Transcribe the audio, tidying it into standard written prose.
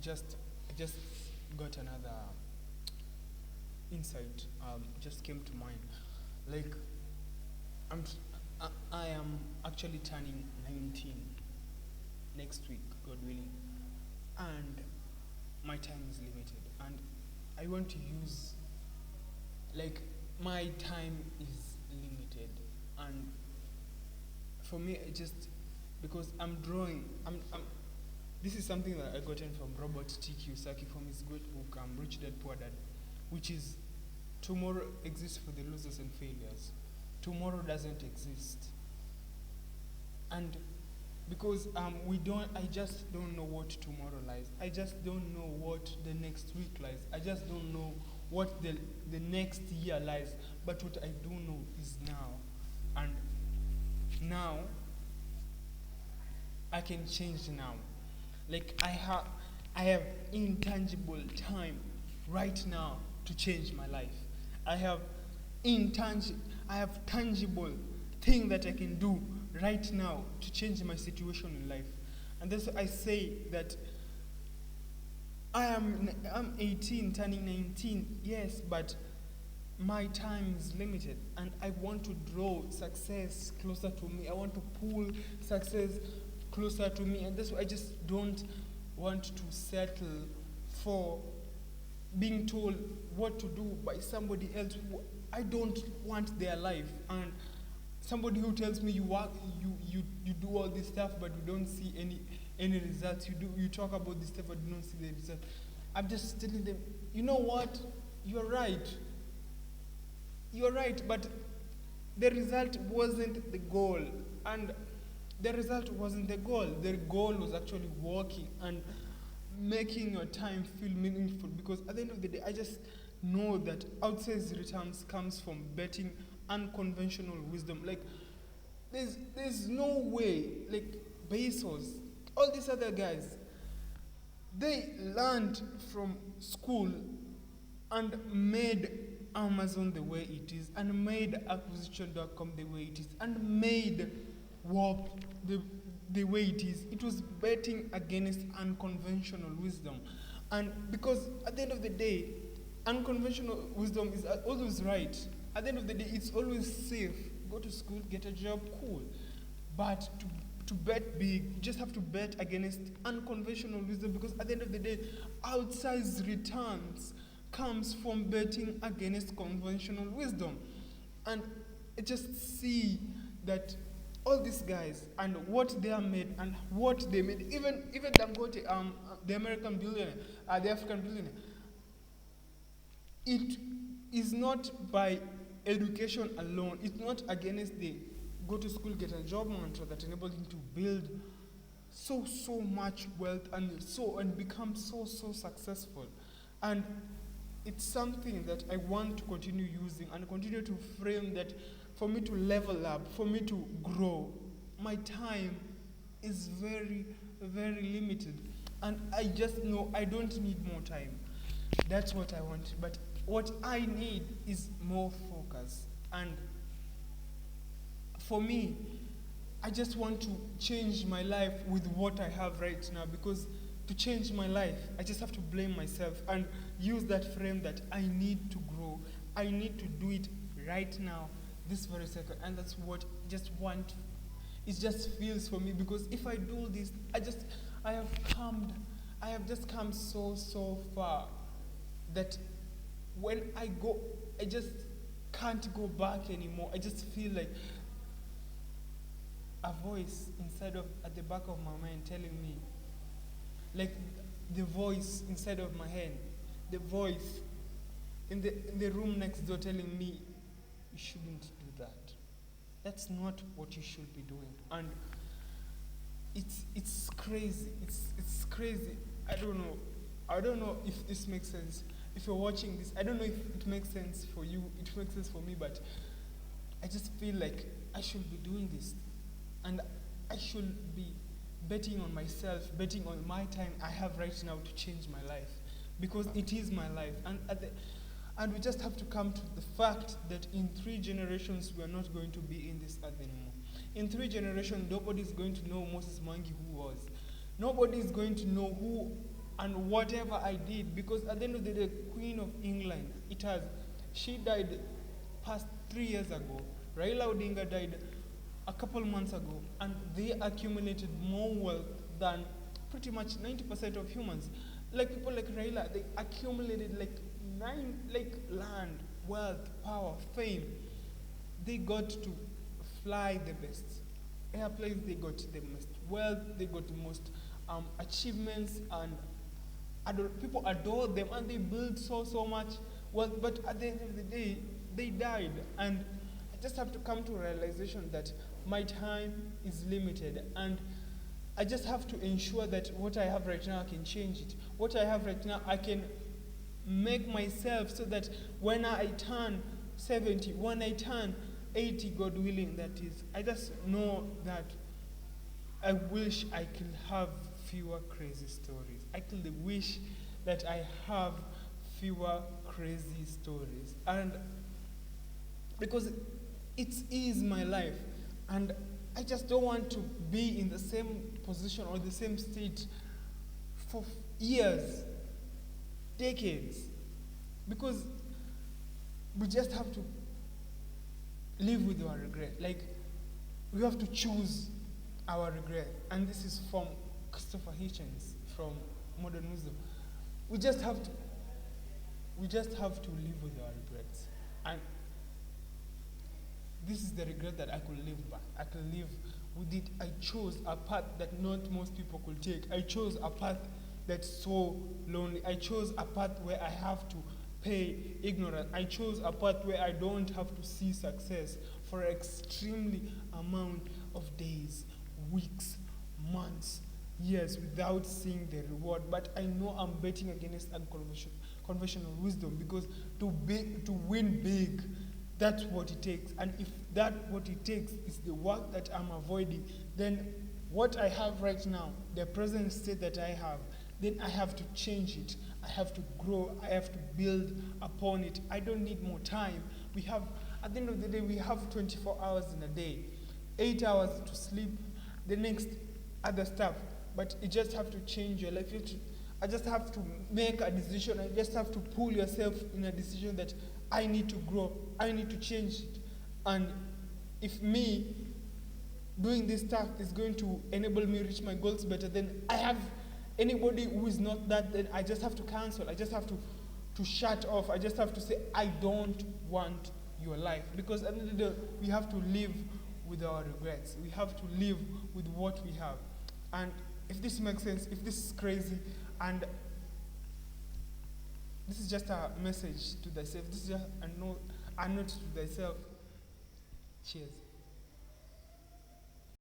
just got another insight. Just came to mind. Like I'm, I am actually turning 19 next week, God willing, and my time is limited, and I want to use, like, my time is limited, and for me, it just because I'm drawing, this is something that I gotten from Robert T. Kiyosaki from his great book, Rich Dad Poor Dad, which is tomorrow exists for the losers and failures. Tomorrow doesn't exist, and because I just don't know what tomorrow lies. I just don't know what the next week lies. I just don't know what the next year lies. But what I do know is now, and now I can change now. Like I have intangible time right now to change my life. I have I have tangible thing that I can do right now to change my situation in life. And that's why I say that I'm 18, turning 19, yes, but my time is limited, and I want to draw success closer to me. I want to pull success closer to me, and that's why I just don't want to settle for being told what to do by somebody else. I don't want their life, and somebody who tells me you work, you do all this stuff, but you don't see any results. You talk about this stuff, but you don't see the results. I'm just telling them, you know what? You're right. You're right, but the result wasn't the goal, and the result wasn't the goal. The goal was actually working and making your time feel meaningful, because at the end of the day, I just know that outsized returns comes from betting unconventional wisdom. Like there's no way, like Bezos, all these other guys, they learned from school and made Amazon the way it is, and made acquisition.com the way it is, and made Warp the way it is. It was betting against unconventional wisdom. And because at the end of the day, unconventional wisdom is always right. At the end of the day, it's always safe. Go to school, get a job, cool. But to bet big, you just have to bet against unconventional wisdom, because at the end of the day, outsized returns comes from betting against conventional wisdom. And I just see that all these guys and what they are made and what they made, even Dangote, the American billionaire, the African billionaire, it is not by education alone. It's not against the go to school, get a job mantra that enabled him to build so much wealth and become so successful. And it's something that I want to continue using and continue to frame that for me to level up, for me to grow. My time is very, very limited. And I just know I don't need more time. That's what I want. But what I need is more focus. And for me, I just want to change my life with what I have right now, because to change my life, I just have to blame myself and use that frame that I need to grow. I need to do it right now, this very second. And that's what it just feels for me, because if I do this, I have just come so far that when I go, I just can't go back anymore. I just feel like a voice at the back of my mind telling me, like the voice inside of my head, the voice in the room next door telling me, you shouldn't do that. That's not what you should be doing. And it's crazy. It's crazy. I don't know if this makes sense. If you're watching this, I don't know if it makes sense for you. It makes sense for me, but I just feel like I should be doing this. And I should be betting on myself, betting on my time I have right now to change my life, because it is my life. And we just have to come to the fact that in 3 generations we are not going to be in this earth anymore. In 3 generations, nobody is going to know Moses Mwangi who was. Nobody is going to know who and whatever I did, because at the end of the day, Queen of England, she died past 3 years ago. Raila Odinga died a couple months ago, and they accumulated more wealth than pretty much 90% of humans. Like people like Raila, they accumulated like land, wealth, power, fame. They got to fly the best airplanes, they got the most wealth, they got the most achievements, and people adore them, and they build so much wealth. But at the end of the day, they died, and I just have to come to a realization that my time is limited, and I just have to ensure that what I have right now, I can change it. What I have right now, I can make myself so that when I turn 70, when I turn 80, God willing, that is, I just know that I wish I could have fewer crazy stories. I could wish that I have fewer crazy stories. And because it is my life, and I just don't want to be in the same position or the same state for years, decades, because we just have to live with our regret. Like, we have to choose our regret. And this is from Christopher Hitchens from Modern Wisdom. We just have to live with our regrets. And this is the regret that I could live by. I could live with it. I chose a path that not most people could take. I chose a path that's so lonely. I chose a path where I have to pay ignorance. I chose a path where I don't have to see success for an extremely amount of days, weeks, months, years without seeing the reward. But I know I'm betting against conventional wisdom, because to win big, that's what it takes. And if that what it takes is the work that I'm avoiding, then what I have right now, the present state that I have, then I have to change it. I have to grow. I have to build upon it. I don't need more time. At the end of the day, we have 24 hours in a day, 8 hours to sleep, the next other stuff. But you just have to change your life. I just have to make a decision. I just have to pull yourself in a decision that I need to grow. I need to change it. And if me doing this stuff is going to enable me reach my goals better, then I have anybody who is not that, then I just have to cancel. I just have to shut off. I just have to say, I don't want your life. Because at the end of the day, we have to live with our regrets. We have to live with what we have. And if this makes sense, if this is crazy, and this is just a message to thyself, this is just a note to thyself. Cheers.